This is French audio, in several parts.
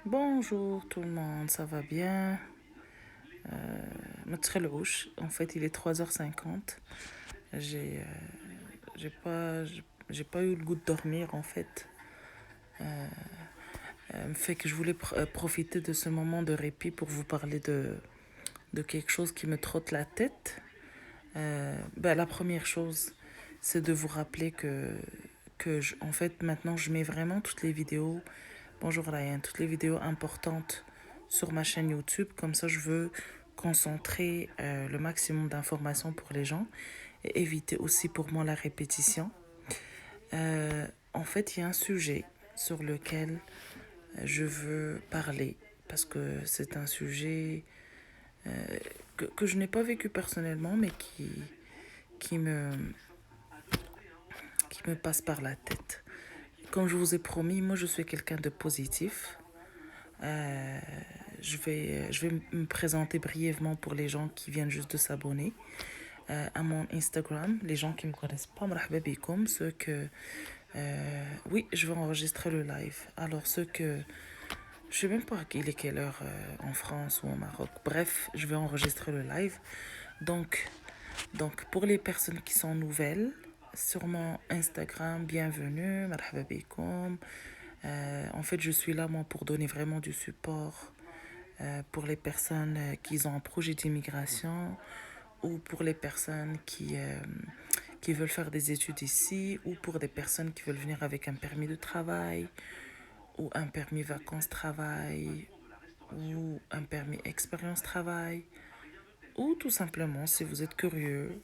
Bonjour tout le monde, ça va bien? Matrelouche, en fait il est 3h50. J'ai euh, j'ai pas, j'ai pas eu le goût de dormir en fait. Fait que je voulais profiter de ce moment de répit pour vous parler de quelque chose qui me trotte la tête. La première chose, c'est de vous rappeler en fait maintenant je mets vraiment toutes les vidéos. Bonjour Ryan, toutes les vidéos importantes sur ma chaîne YouTube. Comme ça, je veux concentrer le maximum d'informations pour les gens et éviter aussi pour moi la répétition. En fait, il y a un sujet sur lequel je veux parler parce que c'est un sujet que je n'ai pas vécu personnellement, mais qui, me, qui me passe par la tête. Comme je vous ai promis, moi je suis quelqu'un de positif. Euh, je vais me présenter brièvement pour les gens qui viennent juste de s'abonner à mon Instagram. Les gens qui ne me connaissent pas, marhaba bikoum, ceux que... oui, je vais enregistrer le live. Alors ceux que... Je sais même pas il est quelle heure en France ou au Maroc. Bref, je vais enregistrer le live. Donc, donc pour les personnes qui sont nouvelles, sur mon Instagram, bienvenue, marhaba bikoum. En fait, je suis là, moi, pour donner vraiment du support pour les personnes qui ont un projet d'immigration ou pour les personnes qui veulent faire des études ici ou pour des personnes qui veulent venir avec un permis de travail ou un permis vacances-travail ou un permis expérience-travail ou tout simplement si vous êtes curieux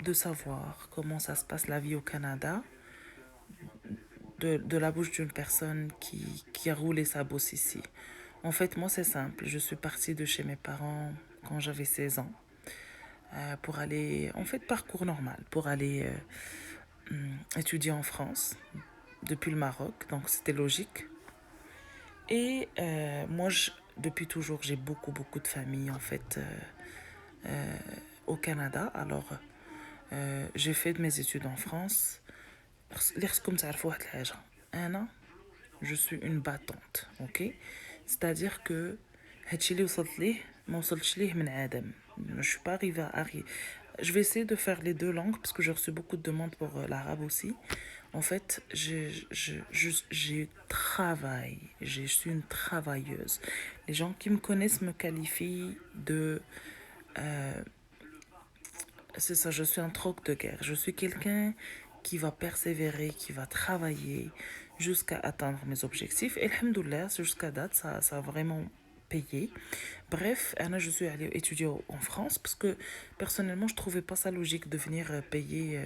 de savoir comment ça se passe la vie au Canada de la bouche d'une personne qui a roulé sa bosse ici. En fait, moi, c'est simple. Je suis partie de chez mes parents quand j'avais 16 ans pour aller, en fait, parcours normal, pour aller étudier en France depuis le Maroc. Donc, c'était logique. Et moi, depuis toujours, j'ai beaucoup, beaucoup de famille, en fait, au Canada. Alors, j'ai fait mes études en France. Comme ça, un an, je suis une battante, ok? C'est-à-dire que هادشي اللي وصلت ليه ما وصلتش ليه من عدم. Je suis pas arrivée à je vais essayer de faire les deux langues parce que j'ai reçu beaucoup de demandes pour l'arabe aussi. En fait, je travaille, je suis une travailleuse. Les gens qui me connaissent me qualifient de... C'est ça, je suis un troc de guerre. Je suis quelqu'un qui va persévérer, qui va travailler jusqu'à atteindre mes objectifs. Et alhamdoulilah, jusqu'à date, ça a vraiment payé. Bref, Anna, je suis allée étudier en France parce que personnellement, je trouvais pas ça logique de venir payer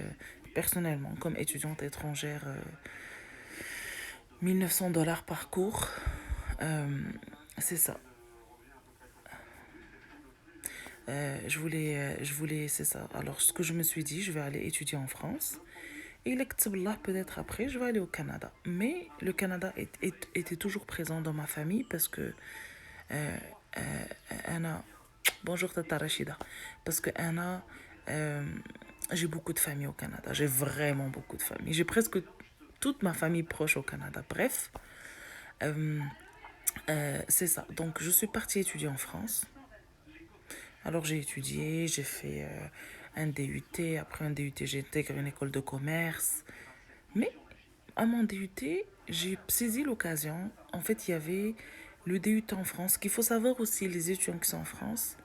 personnellement comme étudiante étrangère 1900 $ par cours. C'est ça. Je voulais, c'est ça. Alors, ce que je me suis dit, je vais aller étudier en France. Et là, peut-être après, je vais aller au Canada. Mais le Canada était toujours présent dans ma famille parce que Anna, bonjour Tata Rachida, parce que Anna, euh, j'ai beaucoup de famille au Canada. J'ai vraiment beaucoup de famille. J'ai presque toute ma famille proche au Canada. Bref, euh, c'est ça. Donc, je suis partie étudier en France. Alors j'ai étudié, j'ai fait un DUT, après un DUT j'ai intégré une école de commerce. Mais à mon DUT, j'ai saisi l'occasion. En fait, il y avait le DUT en France. Qu'il faut savoir aussi, les étudiants qui sont en France,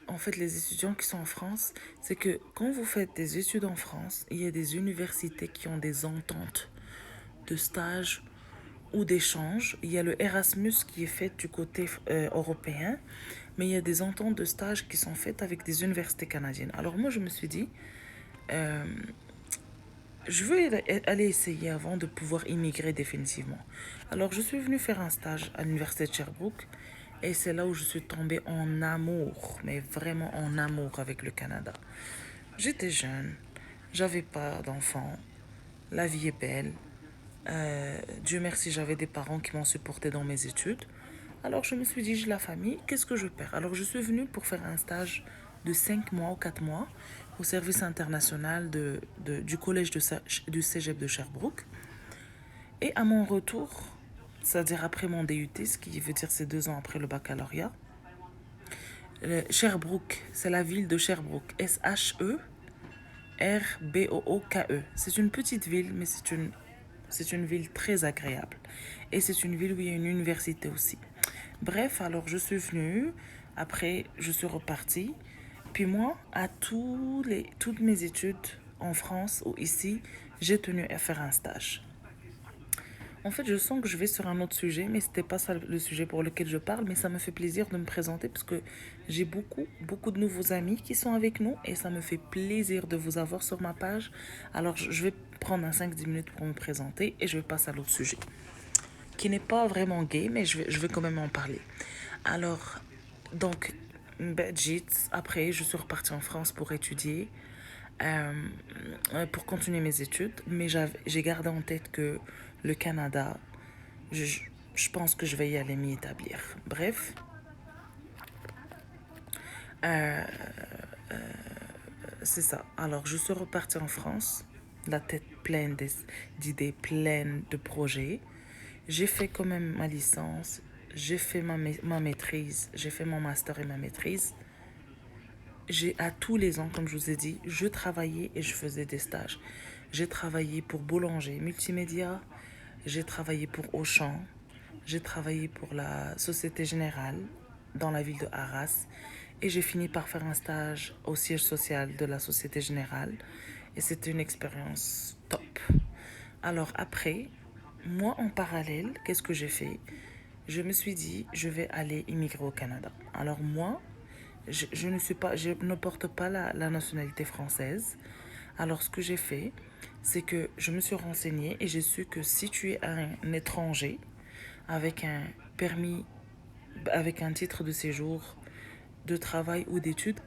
en fait, les étudiants qui sont en France, c'est que quand vous faites des études en France, il y a des universités qui ont des ententes de stage ou d'échange. Il y a le Erasmus qui est fait du côté européen, mais il y a des ententes de stage qui sont faites avec des universités canadiennes. Alors moi, je me suis dit, je veux aller essayer avant de pouvoir immigrer définitivement. Alors je suis venue faire un stage à l'université de Sherbrooke et c'est là où je suis tombée en amour, mais vraiment en amour avec le Canada. J'étais jeune, j'avais pas d'enfants, la vie est belle. Dieu merci, j'avais des parents qui m'ont supporté dans mes études. Alors je me suis dit, j'ai la famille, qu'est-ce que je perds? Alors je suis venue pour faire un stage de 5 mois ou 4 mois au service international du collège du cégep de Sherbrooke. Et à mon retour, c'est-à-dire après mon DUT, ce qui veut dire c'est 2 ans après le baccalauréat, Sherbrooke, c'est la ville de Sherbrooke, Sherbrooke. C'est une petite ville, mais c'est une ville très agréable. Et c'est une ville où il y a une université aussi. Bref, alors je suis venue, après je suis repartie. Puis moi, toutes mes études en France ou ici, j'ai tenu à faire un stage. En fait, je sens que je vais sur un autre sujet, mais c'était pas ça le sujet pour lequel je parle, mais ça me fait plaisir de me présenter parce que j'ai beaucoup de nouveaux amis qui sont avec nous et ça me fait plaisir de vous avoir sur ma page. Alors, je vais prendre un 5-10 minutes pour me présenter et je vais passer à l'autre sujet, qui n'est pas vraiment gay, mais je vais quand même en parler. Alors, donc, après, je suis repartie en France pour étudier, euh, pour continuer mes études, mais j'ai gardé en tête que le Canada, je, je pense que je vais y aller m'y établir. Bref, euh, c'est ça. Alors, je suis repartie en France, la tête pleine d'idées, pleine de projets. J'ai fait quand même ma licence, j'ai fait ma maîtrise, j'ai fait mon master et ma maîtrise. À tous les ans, comme je vous ai dit, je travaillais et je faisais des stages. J'ai travaillé pour Boulanger Multimédia, j'ai travaillé pour Auchan, j'ai travaillé pour la Société Générale dans la ville de Arras et j'ai fini par faire un stage au siège social de la Société Générale et c'était une expérience top. Alors après, moi en parallèle, qu'est-ce que j'ai fait? Je me suis dit, je vais aller immigrer au Canada. Alors moi, je ne porte pas la nationalité française. Alors ce que j'ai fait, c'est que je me suis renseignée et j'ai su que si tu es un étranger avec un permis, avec un titre de séjour, de travail ou d'études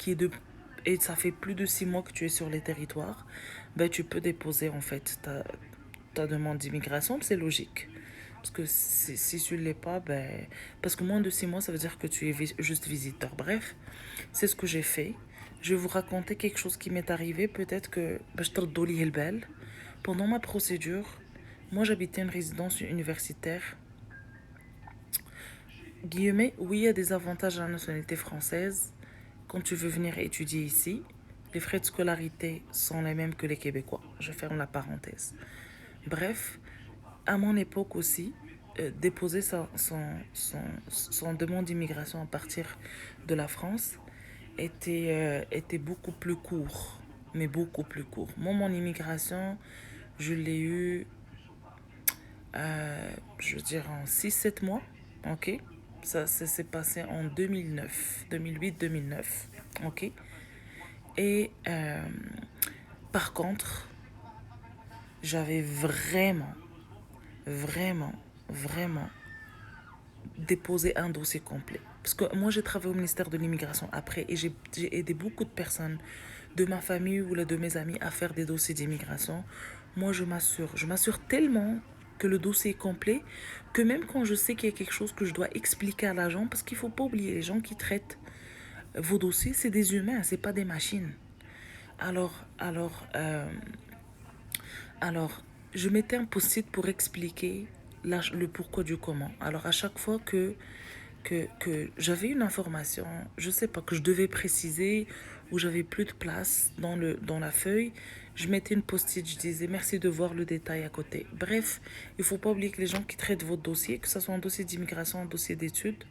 et ça fait plus de 6 mois que tu es sur les territoires, ben tu peux déposer en fait ta demande d'immigration, c'est logique. Parce que si tu ne l'es pas, ben, parce que moins de 6 mois, ça veut dire que tu es juste visiteur. Bref, c'est ce que j'ai fait. Je vais vous raconter quelque chose qui m'est arrivé. Peut-être que ben, je te belle. Pendant ma procédure, moi j'habitais une résidence universitaire. Guillemets, oui, il y a des avantages à la nationalité française quand tu veux venir étudier ici. Les frais de scolarité sont les mêmes que les Québécois. Je ferme la parenthèse. Bref, à mon époque aussi, déposer son demande d'immigration à partir de la France était beaucoup plus court. Mais beaucoup plus court. Moi, mon immigration, je l'ai eu, je veux dire, en 6-7 mois. Ok? Ça s'est passé en 2009, 2008-2009. Ok? Et par contre, j'avais vraiment, vraiment déposer un dossier complet. Parce que moi, j'ai travaillé au ministère de l'immigration après et j'ai aidé beaucoup de personnes de ma famille ou de mes amis à faire des dossiers d'immigration. Moi, je m'assure tellement que le dossier est complet que même quand je sais qu'il y a quelque chose que je dois expliquer à l'agent, parce qu'il ne faut pas oublier, les gens qui traitent vos dossiers, c'est des humains, c'est pas des machines. Alors, alors, euh, alors, je mettais un post-it pour expliquer le pourquoi du comment. Alors, à chaque fois que j'avais une information, je sais pas, que je devais préciser, ou j'avais plus de place dans la feuille, je mettais une post-it, je disais merci de voir le détail à côté. Bref, il faut pas oublier que les gens qui traitent votre dossier, que ce soit un dossier d'immigration, un dossier d'études,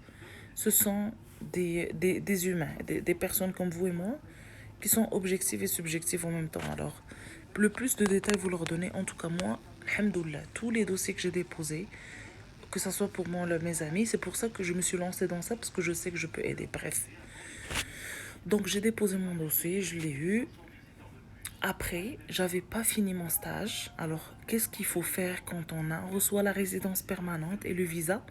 ce sont des humains, des personnes comme vous et moi, qui sont objectifs et subjectifs en même temps. Alors, le plus de détails vous leur donnez, en tout cas moi, alhamdoulilah, tous les dossiers que j'ai déposés, que ce soit pour moi ou mes amis, c'est pour ça que je me suis lancée dans ça, parce que je sais que je peux aider. Bref. Donc j'ai déposé mon dossier, je l'ai eu. Après, j'avais pas fini mon stage. Alors, qu'est-ce qu'il faut faire quand reçoit la résidence permanente et le visa?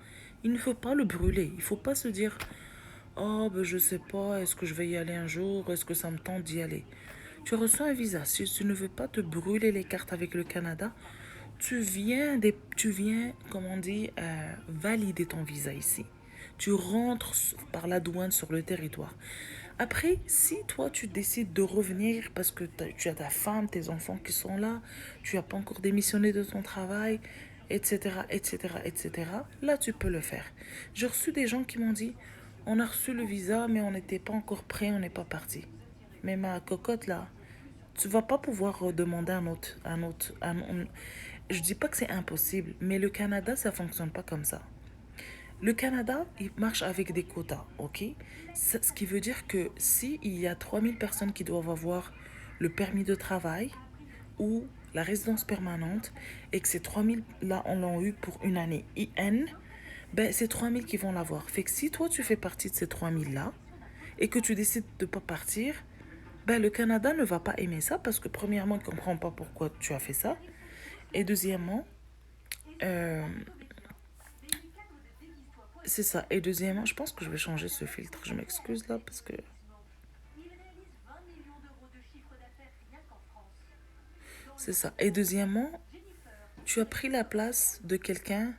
Il ne faut pas le brûler. Il faut pas se dire, oh, ben, je sais pas, est-ce que je vais y aller un jour? Est-ce que ça me tente d'y aller? Tu reçois un visa. Si tu ne veux pas te brûler les cartes avec le Canada, tu viens, comme on dit, valider ton visa ici. Tu rentres par la douane sur le territoire. Après, si toi tu décides de revenir parce que tu as ta femme, tes enfants qui sont là, tu n'as pas encore démissionné de ton travail, etc., etc., etc., là, tu peux le faire. J'ai reçu des gens qui m'ont dit, on a reçu le visa, mais on n'était pas encore prêt, on n'est pas parti. Mais ma cocotte, là, tu vas pas pouvoir demander je dis pas que c'est impossible, mais le Canada, ça fonctionne pas comme ça. Le Canada, il marche avec des quotas, ok? Ce qui veut dire que si il y a 3000 personnes qui doivent avoir le permis de travail ou la résidence permanente et que ces 3000 là, on l'a eu pour une année IN, ben c'est 3000 qui vont l'avoir. Fait que si toi tu fais partie de ces 3000 là et que tu décides de pas partir, ben le Canada ne va pas aimer ça parce que premièrement, il ne comprend pas pourquoi tu as fait ça. Et deuxièmement, euh, c'est ça. Et deuxièmement, je pense que je vais changer ce filtre. Je m'excuse là parce que c'est ça. Et deuxièmement, tu as pris la place de quelqu'un.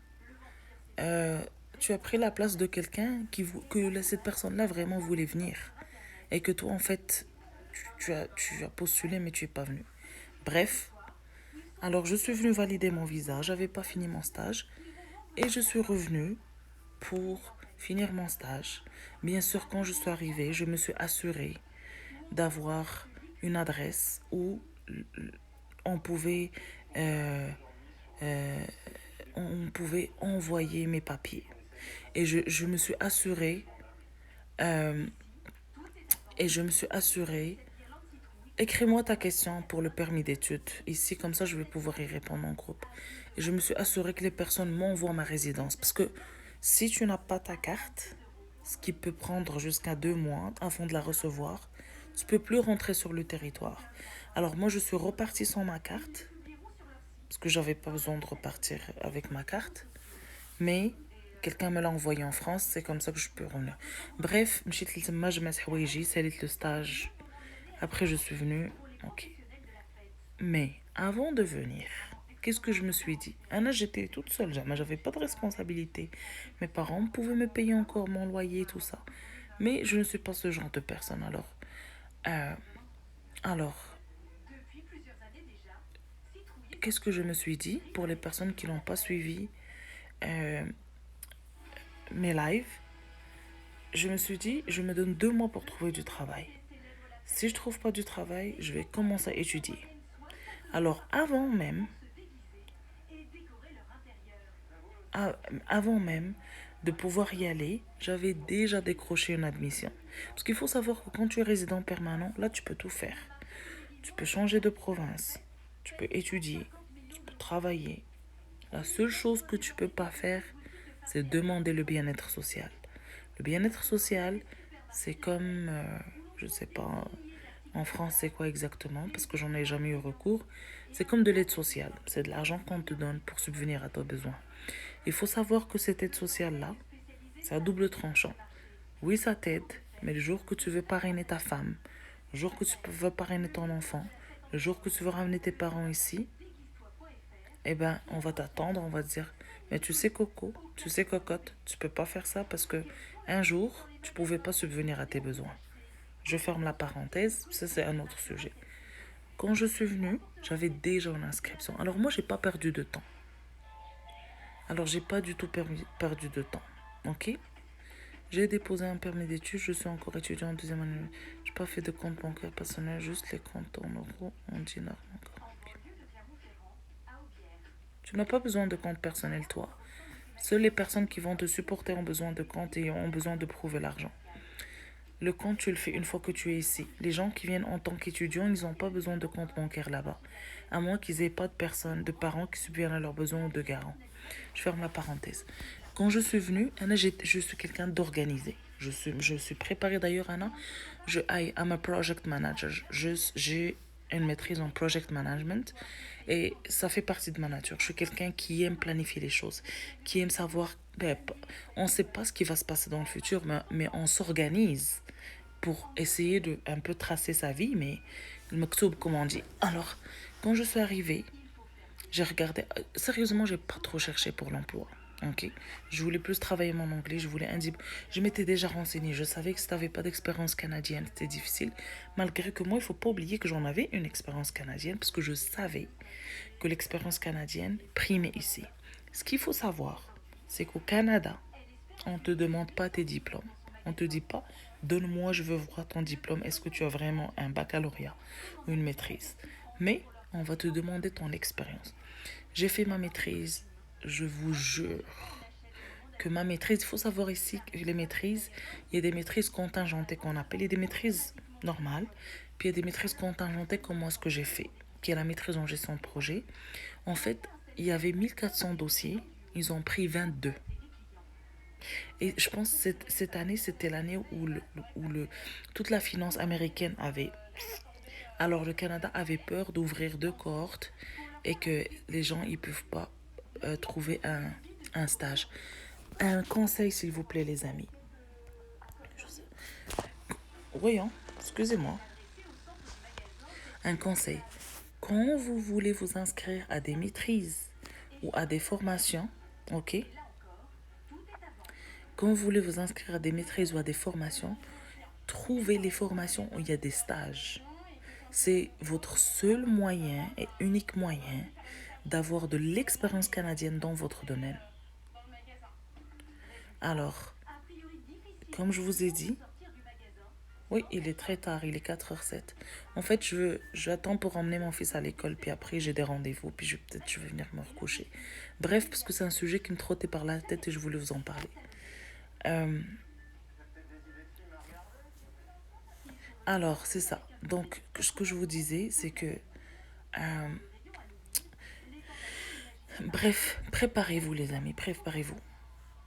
euh, Tu as pris la place de quelqu'un que cette personne-là vraiment voulait venir. Et que toi, en fait, tu as postulé, mais tu n'es pas venu. Bref, alors je suis venue valider mon visa. J'avais pas fini mon stage. Et je suis revenue pour finir mon stage. Bien sûr, quand je suis arrivée, je me suis assurée d'avoir une adresse où on pouvait, euh, euh, on pouvait envoyer mes papiers. Et je me suis assurée, euh, et je me suis assurée, écris-moi ta question pour le permis d'études. Ici, comme ça, je vais pouvoir y répondre en groupe. Et je me suis assurée que les personnes m'envoient ma résidence. Parce que si tu n'as pas ta carte, ce qui peut prendre jusqu'à 2 mois avant de la recevoir, tu ne peux plus rentrer sur le territoire. Alors moi, je suis repartie sans ma carte, parce que j'avais pas besoin de repartir avec ma carte. Mais quelqu'un me l'a envoyé en France, c'est comme ça que je peux revenir. Bref, c'est le stage. Après, je suis venue. Ok. Mais avant de venir, qu'est-ce que je me suis dit? Anna, j'étais toute seule, j'avais pas de responsabilité. Mes parents pouvaient me payer encore mon loyer, tout ça. Mais je ne suis pas ce genre de personne. Euh, alors, qu'est-ce que je me suis dit pour les personnes qui n'ont pas suivi euh, mes lives? Je me suis dit, je me donne 2 mois pour trouver du travail. Si je trouve pas du travail, je vais commencer à étudier. Alors, avant même de pouvoir y aller, j'avais déjà décroché une admission. Parce qu'il faut savoir que quand tu es résident permanent, là, tu peux tout faire. Tu peux changer de province, tu peux étudier, tu peux travailler. La seule chose que tu peux pas faire, c'est demander le bien-être social. Le bien-être social, c'est comme, je sais pas, en France, c'est quoi exactement? Parce que j'en ai jamais eu recours. C'est comme de l'aide sociale. C'est de l'argent qu'on te donne pour subvenir à tes besoins. Il faut savoir que cette aide sociale-là, c'est à double tranchant. Oui, ça t'aide, mais le jour que tu veux parrainer ta femme, le jour que tu veux parrainer ton enfant, le jour que tu veux ramener tes parents ici, eh ben, on va t'attendre, on va te dire, mais tu sais Coco, tu sais Cocotte, tu peux pas faire ça parce que un jour, tu pouvais pas subvenir à tes besoins. Je ferme la parenthèse, ça c'est un autre sujet. Quand je suis venue, j'avais déjà une inscription. Alors moi, j'ai pas perdu de temps. Alors j'ai pas du tout perdu de temps. Ok? J'ai déposé un permis d'études, je suis encore étudiant en deuxième année. Je n'ai pas fait de compte bancaire personnel, juste les comptes en euros, en dinars. Tu n'as pas besoin de compte personnel, toi. Seules les personnes qui vont te supporter ont besoin de compte et ont besoin de prouver l'argent. Le compte, tu le fais une fois que tu es ici. Les gens qui viennent en tant qu'étudiants, ils n'ont pas besoin de compte bancaire là-bas. À moins qu'ils aient pas de personnes, de parents qui subviennent à leurs besoins ou de garants. Je ferme la parenthèse. Quand je suis venue, Anna, je suis quelqu'un d'organisé. Je suis préparée d'ailleurs, Anna. I'm a project manager. J'ai une maîtrise en project management et ça fait partie de ma nature. Je suis quelqu'un qui aime planifier les choses, qui aime savoir. Ben, on ne sait pas ce qui va se passer dans le futur, mais on s'organise pour essayer de un peu tracer sa vie, mais le maktoub, comme on dit. Alors, quand je suis arrivée, j'ai regardé. Sérieusement, j'ai pas trop cherché pour l'emploi. Ok, je voulais plus travailler mon anglais, je m'étais déjà renseignée, je savais que si t'avais pas d'expérience canadienne, c'était difficile. Malgré que moi, il faut pas oublier que j'en avais une expérience canadienne parce que je savais que l'expérience canadienne primait ici. Ce qu'il faut savoir, c'est qu'au Canada, on ne te demande pas tes diplômes. On ne te dit pas, donne-moi, je veux voir ton diplôme. Est-ce que tu as vraiment un baccalauréat ou une maîtrise? Mais on va te demander ton expérience. J'ai fait ma maîtrise, je vous jure que ma maîtrise, il faut savoir ici que les maîtrises, il y a des maîtrises contingentées qu'on appelle, il y a des maîtrises normales, puis il y a des maîtrises contingentées comme moi ce que j'ai fait, qui est la maîtrise en gestion de projet. En fait, il y avait 1400 dossiers, ils ont pris 22. Et je pense que cette année, c'était l'année où toute la finance américaine avait... Alors le Canada avait peur d'ouvrir deux cohortes et que les gens ne peuvent pas trouver un stage. Un conseil, s'il vous plaît, les amis. Oui, hein, excusez-moi. Un conseil. Quand vous voulez vous inscrire à des maîtrises ou à des formations, ok? Quand vous voulez vous inscrire à des maîtrises ou à des formations, trouvez les formations où il y a des stages. C'est votre seul moyen et unique moyen d'avoir de l'expérience canadienne dans votre domaine. Alors, comme je vous ai dit, oui, il est très tard, il est 4h07. En fait, j'attends pour emmener mon fils à l'école, puis après j'ai des rendez-vous, puis je vais venir me recoucher. Bref, parce que c'est un sujet qui me trottait par la tête et je voulais vous en parler. Euh, alors, c'est ça. Donc, ce que je vous disais, c'est que... euh, bref, préparez-vous les amis, préparez-vous.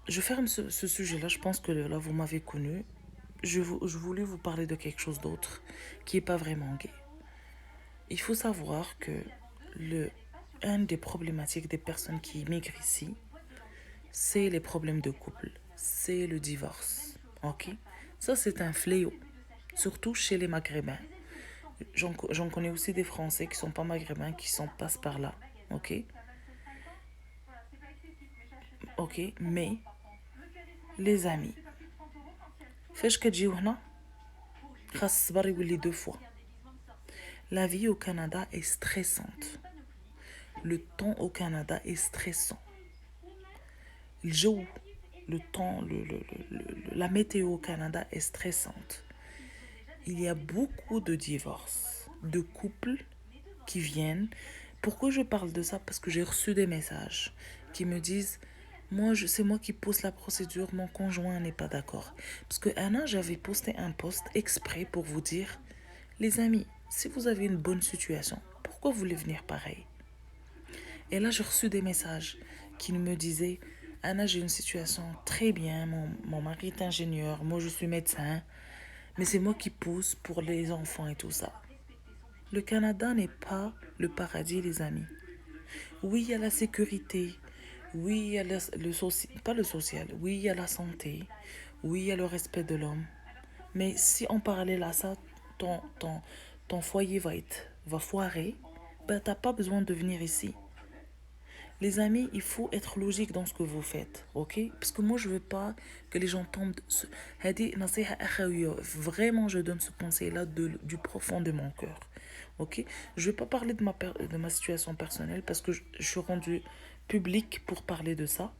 Je ferme ce sujet-là, je pense que là, vous m'avez connu. Je voulais vous parler de quelque chose d'autre qui n'est pas vraiment gay. Il faut savoir que un des problématiques des personnes qui immigrent ici, c'est les problèmes de couple, c'est le divorce. Ok? Ça, c'est un fléau, surtout chez les Maghrébins. J'en connais aussi des Français qui sont pas Maghrébins, qui passent par là. Ok? Ok, mais les amis, fais-je que deux fois. La vie au Canada est stressante. Le temps au Canada est stressant. Le temps, la météo au Canada est stressante. Il y a beaucoup de divorces, de couples qui viennent. Pourquoi je parle de ça? Parce que j'ai reçu des messages qui me disent c'est moi qui pose la procédure, mon conjoint n'est pas d'accord. Parce que Anna, j'avais posté un post exprès pour vous dire, les amis, si vous avez une bonne situation, pourquoi vous voulez venir pareil? Et là, j'ai reçu des messages qui me disaient, Anna, j'ai une situation très bien, mon mari est ingénieur, moi je suis médecin, mais c'est moi qui pousse pour les enfants et tout ça. Le Canada n'est pas le paradis, les amis. Oui, il y a la sécurité. Oui, il y a pas le social. Oui, il y a la santé. Oui, il y a le respect de l'homme. Mais si en parallèle à ça, ton foyer va foirer, ben t'as pas besoin de venir ici. Les amis, il faut être logique dans ce que vous faites, ok? Parce que moi, je veux pas que les gens tombent... Vraiment, je donne ce conseil-là du profond de mon cœur, ok? Je vais pas parler de ma situation personnelle parce que je suis rendue publique pour parler de ça.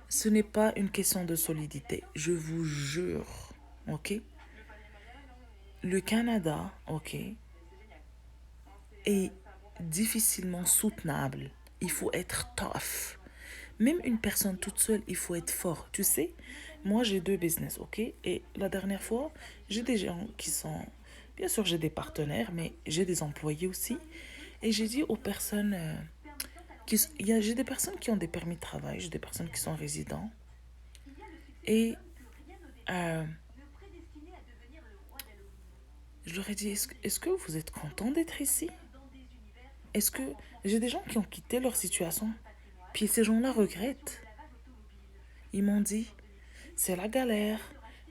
Ce n'est pas une question de solidité, je vous jure, ok? Le Canada, ok, est difficilement soutenable. Il faut être tough. Même une personne toute seule, il faut être fort. Tu sais, moi j'ai 2 business, ok? Et la dernière fois, j'ai des gens qui sont... Bien sûr, j'ai des partenaires, mais j'ai des employés aussi. Et j'ai dit aux personnes... j'ai des personnes qui ont des permis de travail, j'ai des personnes qui sont résidents. Et euh, je leur ai dit, est-ce que vous êtes content d'être ici? Est-ce que... J'ai des gens qui ont quitté leur situation, puis ces gens-là regrettent. Ils m'ont dit, c'est la galère,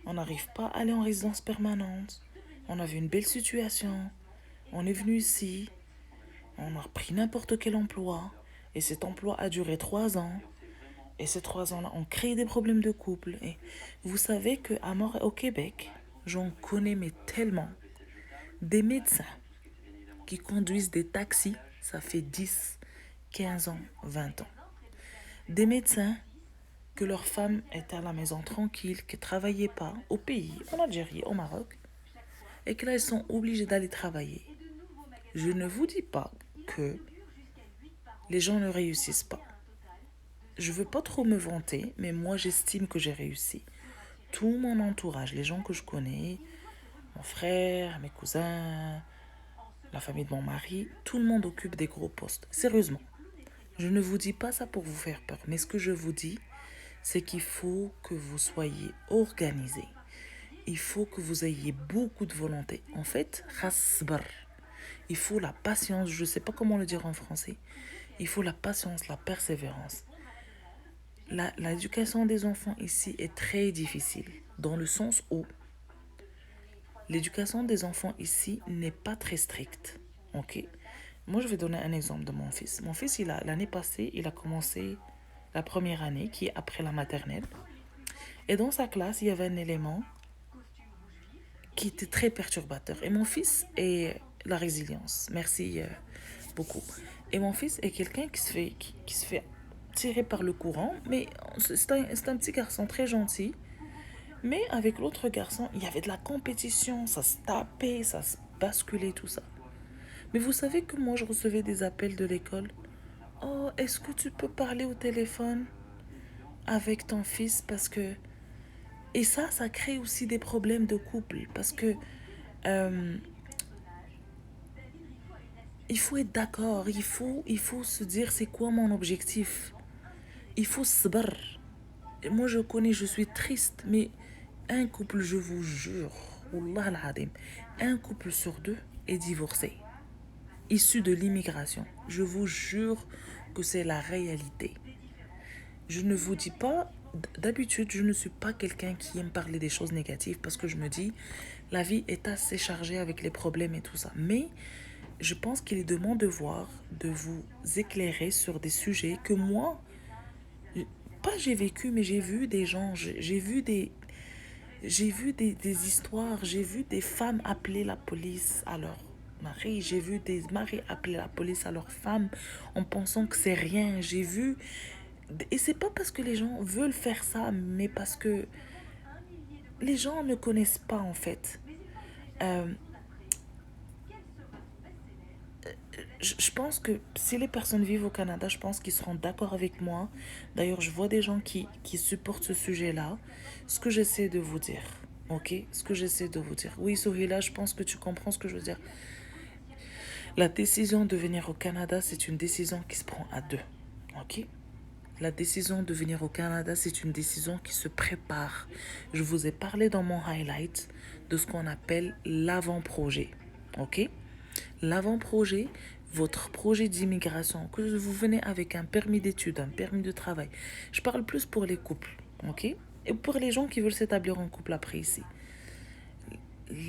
on n'arrive pas à aller en résidence permanente, on avait une belle situation, on est venu ici, on a repris n'importe quel emploi, et cet emploi a duré 3 ans, et ces 3 ans-là ont créé des problèmes de couple. Et vous savez qu'à au Québec, j'en connais mais tellement, des médecins qui conduisent des taxis, ça fait 10, 15 ans, 20 ans. Des médecins que leur femme était à la maison tranquille, qui ne travaillaient pas au pays, en Algérie, au Maroc, et que là, ils sont obligés d'aller travailler. Je ne vous dis pas que les gens ne réussissent pas. Je ne veux pas trop me vanter, mais moi, j'estime que j'ai réussi. Tout mon entourage, les gens que je connais, mon frère, mes cousins, la famille de mon mari, tout le monde occupe des gros postes. Sérieusement. Je ne vous dis pas ça pour vous faire peur, mais ce que je vous dis, c'est qu'il faut que vous soyez organisé. Il faut que vous ayez beaucoup de volonté. En fait, khasbar. Il faut la patience, je ne sais pas comment le dire en français. Il faut la patience, la persévérance. L'éducation des enfants ici est très difficile, dans le sens où l'éducation des enfants ici n'est pas très stricte. Ok? Moi, je vais donner un exemple de mon fils. Mon fils, l'année passée, il a commencé la première année, qui est après la maternelle. Et dans sa classe, il y avait un élément qui était très perturbateur. Et mon fils est la résilience. Merci beaucoup. Et mon fils est quelqu'un qui se fait tirer par le courant, mais c'est un petit garçon très gentil. Mais avec l'autre garçon, il y avait de la compétition, ça se tapait, ça se basculait, tout ça. Mais vous savez que moi, je recevais des appels de l'école. Oh, est-ce que tu peux parler au téléphone avec ton fils parce que... Et ça crée aussi des problèmes de couple parce que euh, il faut être d'accord, il faut se dire c'est quoi mon objectif. Il faut se barrer. Moi, je connais, je suis triste, mais un couple, je vous jure, Wallah al-Adim, un couple sur deux est divorcé, issu de l'immigration. Je vous jure que c'est la réalité. Je ne vous dis pas, d'habitude, je ne suis pas quelqu'un qui aime parler des choses négatives parce que je me dis, la vie est assez chargée avec les problèmes et tout ça. Mais je pense qu'il est de mon devoir de vous éclairer sur des sujets que moi, pas j'ai vécu, mais j'ai vu des gens, j'ai vu des histoires, j'ai vu des femmes appeler la police à leur mari, j'ai vu des maris appeler la police à leur femme en pensant que c'est rien. J'ai vu... Et c'est pas parce que les gens veulent faire ça, mais parce que les gens ne connaissent pas en fait. Euh, je pense que si les personnes vivent au Canada, je pense qu'ils seront d'accord avec moi. D'ailleurs, je vois des gens qui supportent ce sujet-là. Ce que j'essaie de vous dire, ok? Ce que j'essaie de vous dire. Oui, Sohila, je pense que tu comprends ce que je veux dire. La décision de venir au Canada, c'est une décision qui se prend à deux, ok? La décision de venir au Canada, c'est une décision qui se prépare. Je vous ai parlé dans mon highlight de ce qu'on appelle l'avant-projet. Ok? L'avant-projet, votre projet d'immigration, que vous venez avec un permis d'études, un permis de travail. Je parle plus pour les couples. Ok? Et pour les gens qui veulent s'établir en couple après ici.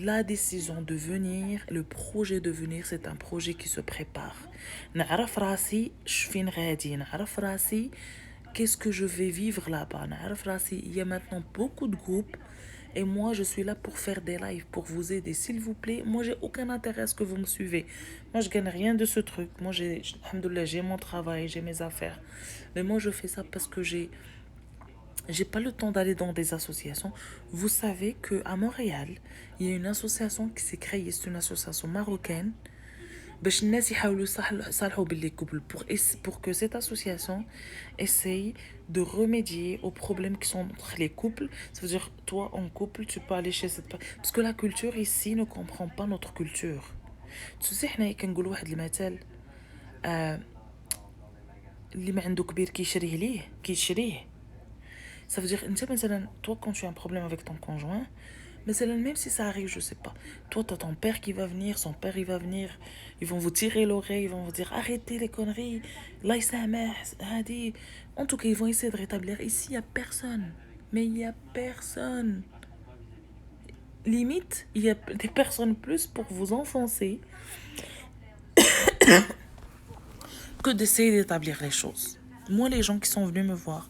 La décision de venir, le projet de venir, c'est un projet qui se prépare. نعرف راسي شفين غادي نعرف راسي qu'est-ce que je vais vivre là-bas. نعرف راسي il y a maintenant beaucoup de groupes et moi je suis là pour faire des lives, pour vous aider. S'il vous plaît, moi j'ai aucun intérêt à ce que vous me suivez. Moi je gagne rien de ce truc. Moi alhamdoulilah, j'ai mon travail, j'ai mes affaires. Mais moi je fais ça parce que j'ai pas le temps d'aller dans des associations. Vous savez qu'à Montréal, il y a une association qui s'est créée, c'est une association marocaine. باش الناس يحاولوا يصالحوا باللي couple pour que cette association essaye de remédier aux problèmes qui sont entre les couples. Ça veut dire, toi en couple, tu peux aller chez cette personne. Parce que la culture ici ne comprend pas notre culture. Tu sais, حنا كنقولوا واحد المثل اللي ما عنده كبير كيشريه ليه كيشريه. Ça veut dire, toi, quand tu as un problème avec ton conjoint, mais c'est même si ça arrive, je sais pas. Toi, t'as ton père qui va venir, son père, il va venir. Ils vont vous tirer l'oreille, ils vont vous dire arrêtez les conneries. Là, il En tout cas, ils vont essayer de rétablir. Ici, il n'y a personne. Mais il n'y a personne. Limite, il y a des personnes plus pour vous enfoncer que d'essayer d'établir les choses. Moi, les gens qui sont venus me voir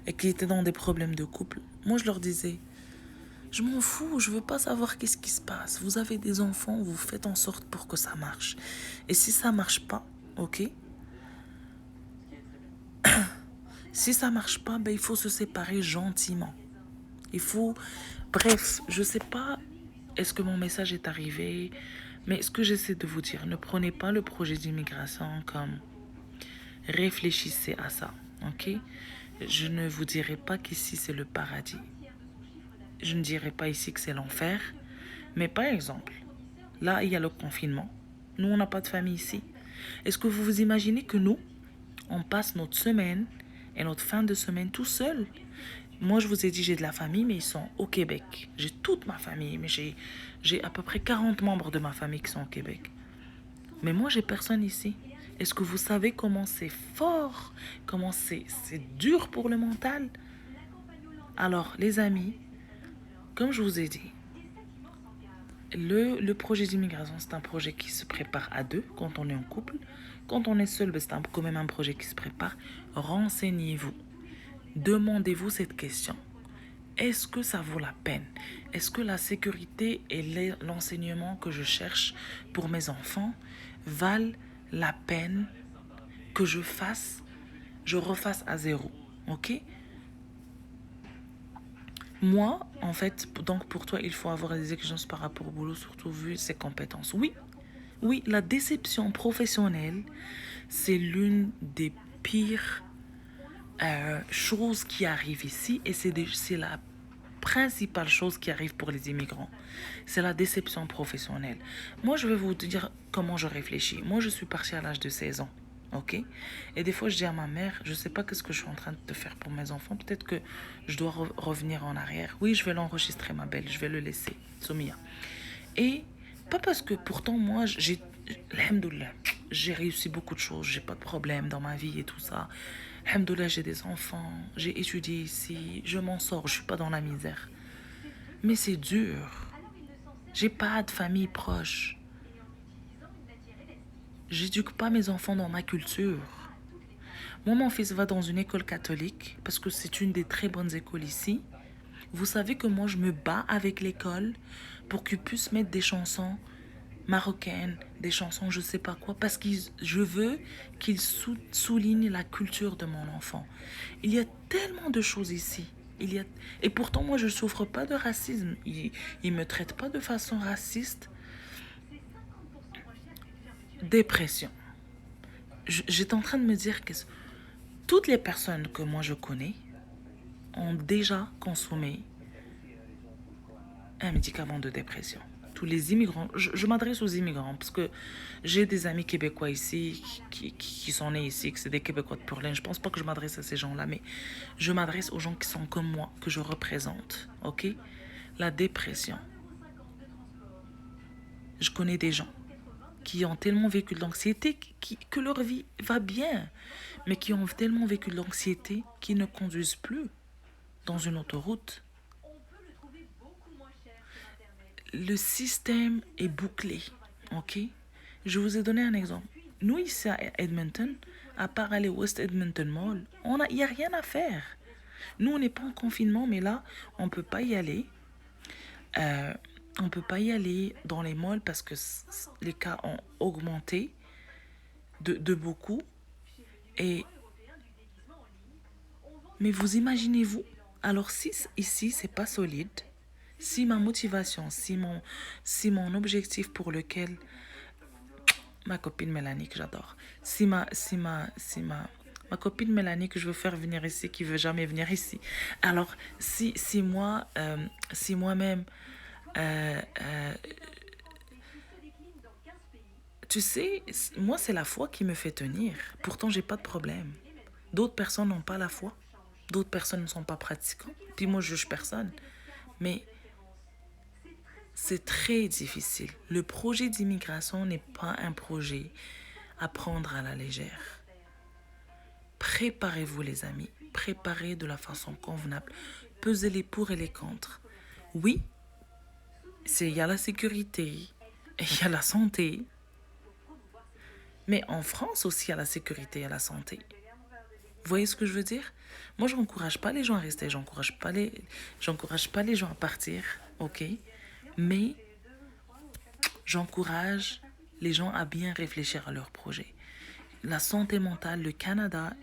et qui étaient dans des problèmes de couple, moi, je leur disais, je m'en fous, je veux pas savoir qu'est-ce qui se passe. Vous avez des enfants, vous faites en sorte pour que ça marche. Et si ça marche pas, ok, Si ça marche pas, ben, il faut se séparer gentiment. Il faut... Bref, je sais pas est-ce que mon message est arrivé, mais ce que j'essaie de vous dire, ne prenez pas le projet d'immigration comme réfléchissez à ça, ok? Je ne vous dirai pas qu'ici c'est le paradis. Je ne dirai pas ici que c'est l'enfer. Mais par exemple, là, il y a le confinement. Nous, on n'a pas de famille ici. Est-ce que vous vous imaginez que nous, on passe notre semaine et notre fin de semaine tout seul? Moi, je vous ai dit, j'ai de la famille, mais ils sont au Québec. J'ai toute ma famille, mais j'ai à peu près 40 membres de ma famille qui sont au Québec. Mais moi, j'ai personne ici. Est-ce que vous savez comment c'est fort, comment c'est dur pour le mental? Alors, les amis, comme je vous ai dit, le projet d'immigration, c'est un projet qui se prépare à deux quand on est en couple. Quand on est seul, c'est quand même un projet qui se prépare. Renseignez-vous. Demandez-vous cette question. Est-ce que ça vaut la peine? Est-ce que la sécurité et l'enseignement que je cherche pour mes enfants valent la peine que je refasse à zéro? Ok? Moi, en fait, donc pour toi, il faut avoir des exigences par rapport au boulot, surtout vu ses compétences. Oui, oui, la déception professionnelle, c'est l'une des pires choses qui arrivent ici et c'est la principale chose qui arrive pour les immigrants. C'est la déception professionnelle. Moi, je vais vous dire comment je réfléchis. Moi, je suis partie à l'âge de 16 ans. Ok? Et des fois, je dis à ma mère, je sais pas qu'est-ce que je suis en train de faire pour mes enfants. Peut-être que je dois revenir en arrière. Oui, je vais l'enregistrer, ma belle. Je vais le laisser. Soumia. Et pas parce que pourtant, moi, alhamdoulilah, j'ai réussi beaucoup de choses. J'ai pas de problème dans ma vie et tout ça. Alhamdoulilah, j'ai des enfants. J'ai étudié ici. Je m'en sors. Je suis pas dans la misère. Mais c'est dur. J'ai pas de famille proche. J'éduque pas mes enfants dans ma culture. Moi, mon fils va dans une école catholique parce que c'est une des très bonnes écoles ici. Vous savez que moi, je me bats avec l'école pour qu'ils puissent mettre des chansons marocaines, des chansons je sais pas quoi, parce que je veux qu'ils soulignent la culture de mon enfant. Il y a tellement de choses ici. Et pourtant, moi, je ne souffre pas de racisme. Ils ne me traitent pas de façon raciste. Dépression. J'étais en train de me dire que toutes les personnes que moi je connais ont déjà consommé un médicament de dépression. Tous les immigrants, je m'adresse aux immigrants parce que j'ai des amis québécois ici qui sont nés ici, que c'est des Québécois de pur laine. Je pense pas que je m'adresse à ces gens-là, mais je m'adresse aux gens qui sont comme moi, que je représente. Ok? La dépression. Je connais des gens qui ont tellement vécu de l'anxiété que leur vie va bien, mais qui ont tellement vécu de l'anxiété qu'ils ne conduisent plus dans une autoroute. Le système est bouclé, ok? Je vous ai donné un exemple. Nous, ici à Edmonton, à part aller au West Edmonton Mall, il n'y a rien à faire. Nous, on n'est pas en confinement, mais là, on ne peut pas y aller. On ne peut pas y aller dans les malls parce que les cas ont augmenté de beaucoup. Mais vous imaginez-vous, alors si ici, c'est pas solide, si ma motivation, si mon objectif pour lequel ma copine Mélanie que j'adore, ma copine Mélanie que je veux faire venir ici, qui veut jamais venir ici. Alors si moi-même tu sais, moi c'est la foi qui me fait tenir. Pourtant j'ai pas de problème. D'autres personnes n'ont pas la foi. D'autres personnes ne sont pas pratiquantes. Puis moi je juge personne. Mais c'est très difficile. Le projet d'immigration n'est pas un projet à prendre à la légère. Préparez-vous les amis. Préparez de la façon convenable. Pesez les pour et les contre. Oui, il y a la sécurité, et il y a la santé. Mais en France aussi, il y a la sécurité et la santé. Vous voyez ce que je veux dire? Moi, je n'encourage pas les gens à rester. J'encourage pas les gens à partir. Ok? Mais j'encourage les gens à bien réfléchir à leur projet. La santé mentale, le Canada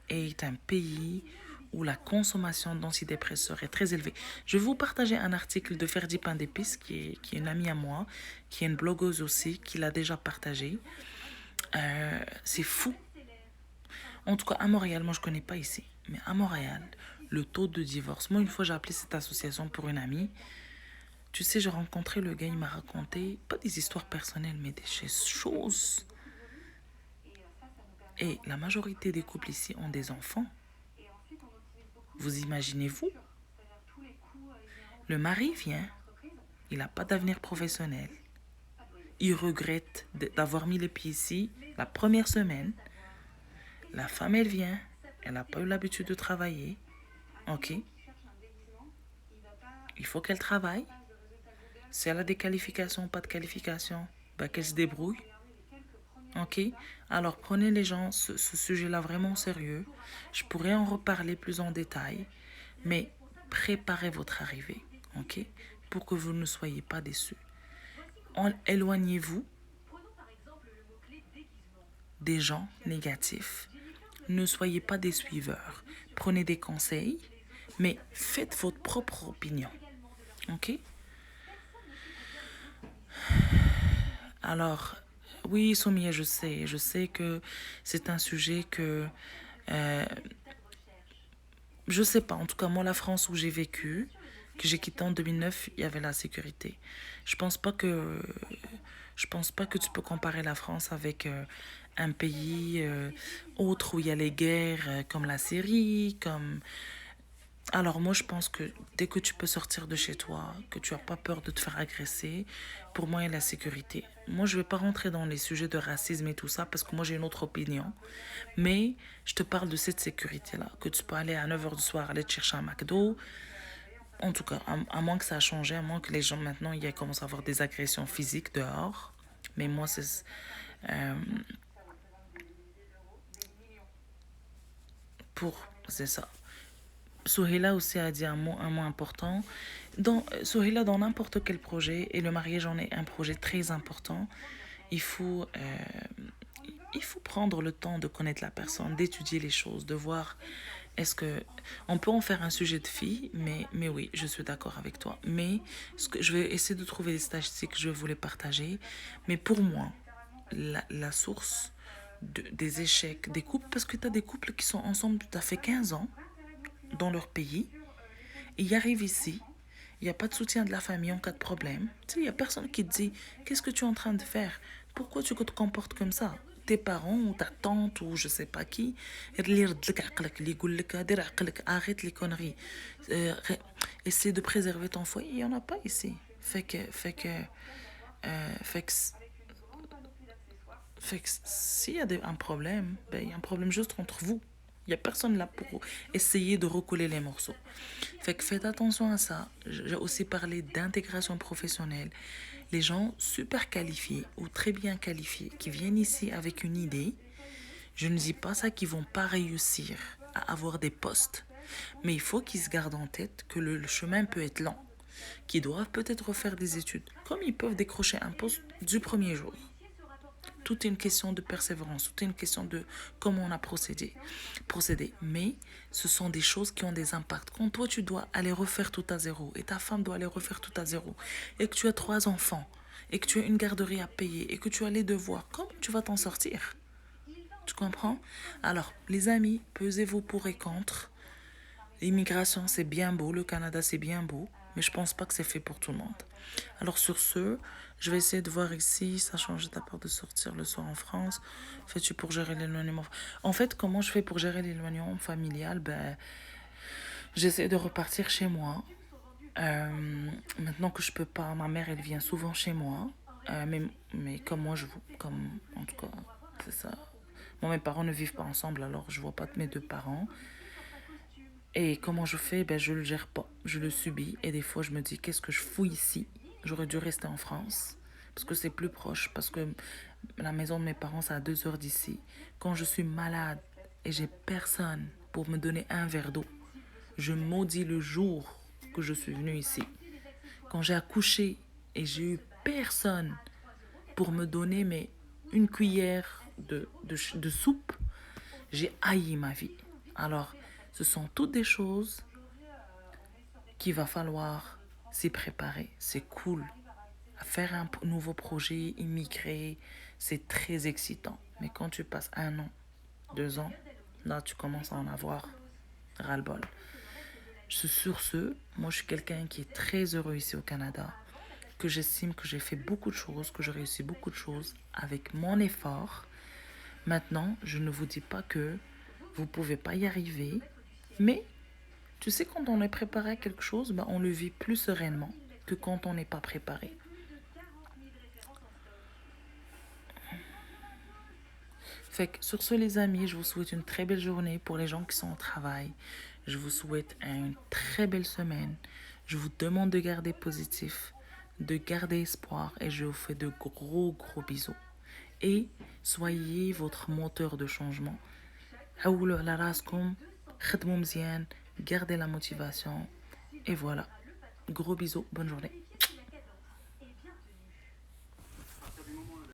est un pays où la consommation d'antidépresseurs est très élevée. Je vais vous partager un article de Ferdi Pandépis, qui est une amie à moi, qui est une blogueuse aussi, qui l'a déjà partagé. C'est fou. En tout cas, à Montréal, moi je ne connais pas ici, mais à Montréal, le taux de divorce. Moi, une fois, j'ai appelé cette association pour une amie. Tu sais, j'ai rencontré le gars, il m'a raconté, pas des histoires personnelles, mais des choses. Et la majorité des couples ici ont des enfants. Vous imaginez-vous? Le mari vient, il n'a pas d'avenir professionnel. Il regrette d'avoir mis les pieds ici la première semaine. La femme, elle vient, elle n'a pas eu l'habitude de travailler. Ok, il faut qu'elle travaille. Si elle a des qualifications ou pas de qualifications, ben qu'elle se débrouille. Ok, alors prenez les gens ce sujet-là vraiment au sérieux. Je pourrais en reparler plus en détail, mais préparez votre arrivée, ok, pour que vous ne soyez pas déçus. Éloignez-vous des gens négatifs. Ne soyez pas des suiveurs. Prenez des conseils, mais faites votre propre opinion, ok. Alors, oui, Soumia, je sais que c'est un sujet que euh, je sais pas, en tout cas, moi, la France où j'ai vécu, que j'ai quitté en 2009, il y avait la sécurité. Je pense pas que, je pense pas que tu peux comparer la France avec un pays autre où il y a les guerres comme la Syrie, comme... Alors moi, je pense que dès que tu peux sortir de chez toi, que tu n'as pas peur de te faire agresser, pour moi, il y a la sécurité. Moi, je ne vais pas rentrer dans les sujets de racisme et tout ça, parce que moi, j'ai une autre opinion. Mais je te parle de cette sécurité-là, que tu peux aller à 9 h du soir, aller te chercher un McDo. En tout cas, à moins que ça a changé, à moins que les gens maintenant, ils commencent à avoir des agressions physiques dehors. Mais moi, c'est... euh, c'est ça. Sohila aussi a dit un mot important. Sohila, dans n'importe quel projet, et le mariage en est un projet très important, il faut, euh, il faut prendre le temps de connaître la personne, d'étudier les choses, de voir est-ce que... On peut en faire un sujet de fille, mais oui, je suis d'accord avec toi. Mais je vais essayer de trouver des statistiques, je vais vous les partager. Mais pour moi, la source des échecs des couples, parce que tu as des couples qui sont ensemble, ça fait 15 ans dans leur pays, et ils arrivent ici, il n'y a pas de soutien de la famille en cas de problème. Tu sais, il n'y a personne qui te dit, qu'est-ce que tu es en train de faire? Pourquoi tu te comportes comme ça? Tes parents ou ta tante ou je sais pas qui, arrête les conneries. Essaie de préserver ton foyer, il n'y en a pas ici. Fait que s'il y a un problème, ben, il y a un problème juste entre vous. Il n'y a personne là pour essayer de recoller les morceaux. Fait que faites attention à ça. J'ai aussi parlé d'intégration professionnelle. Les gens super qualifiés ou très bien qualifiés qui viennent ici avec une idée, je ne dis pas ça qu'ils vont pas réussir à avoir des postes. Mais il faut qu'ils se gardent en tête que le chemin peut être lent, qu'ils doivent peut-être refaire des études, comme ils peuvent décrocher un poste du premier jour. Tout est une question de persévérance, tout est une question de comment on a procédé. Mais ce sont des choses qui ont des impacts. Quand toi, tu dois aller refaire tout à zéro et ta femme doit aller refaire tout à zéro et que tu as 3 enfants et que tu as une garderie à payer et que tu as les devoirs, comment tu vas t'en sortir? Tu comprends? Alors, les amis, pesez-vous pour et contre. L'immigration, c'est bien beau. Le Canada, c'est bien beau. Mais je pense pas que c'est fait pour tout le monde. Alors sur ce, je vais essayer de voir ici. Ça change ta part de sortir le soir en France. Fais-tu pour gérer l'éloignement? En fait, comment je fais pour gérer l'éloignement familial? Ben, j'essaie de repartir chez moi. Maintenant que je peux pas, ma mère, elle vient souvent chez moi. Mais comme moi, comme, en tout cas, c'est ça. Moi, mes parents ne vivent pas ensemble, alors je vois pas mes 2 parents. Et comment je fais? Ben, je le gère pas. Je le subis. Et des fois, je me dis, qu'est-ce que je fous ici? J'aurais dû rester en France. Parce que c'est plus proche. Parce que la maison de mes parents, c'est à 2 heures d'ici. Quand je suis malade et j'ai personne pour me donner un verre d'eau, je maudis le jour que je suis venue ici. Quand j'ai accouché et j'ai eu personne pour me donner une cuillère de soupe, j'ai haï ma vie. Alors, ce sont toutes des choses qu'il va falloir s'y préparer. C'est cool. Faire un nouveau projet, immigrer, c'est très excitant. Mais quand tu passes 1 an, 2 ans, là, tu commences à en avoir ras-le-bol. Sur ce, moi, je suis quelqu'un qui est très heureux ici au Canada, que j'estime que j'ai fait beaucoup de choses, que j'ai réussi beaucoup de choses avec mon effort. Maintenant, je ne vous dis pas que vous ne pouvez pas y arriver, mais tu sais, quand on est préparé à quelque chose, ben, on le vit plus sereinement que quand on n'est pas préparé. Fait que sur ce, les amis, je vous souhaite une très belle journée pour les gens qui sont au travail. Je vous souhaite une très belle semaine. Je vous demande de garder positif, de garder espoir et je vous fais de gros, gros bisous. Et soyez votre moteur de changement. حولوا على راسكم, خدموا مزيان, gardez la motivation. Et voilà. Gros bisous, bonne journée.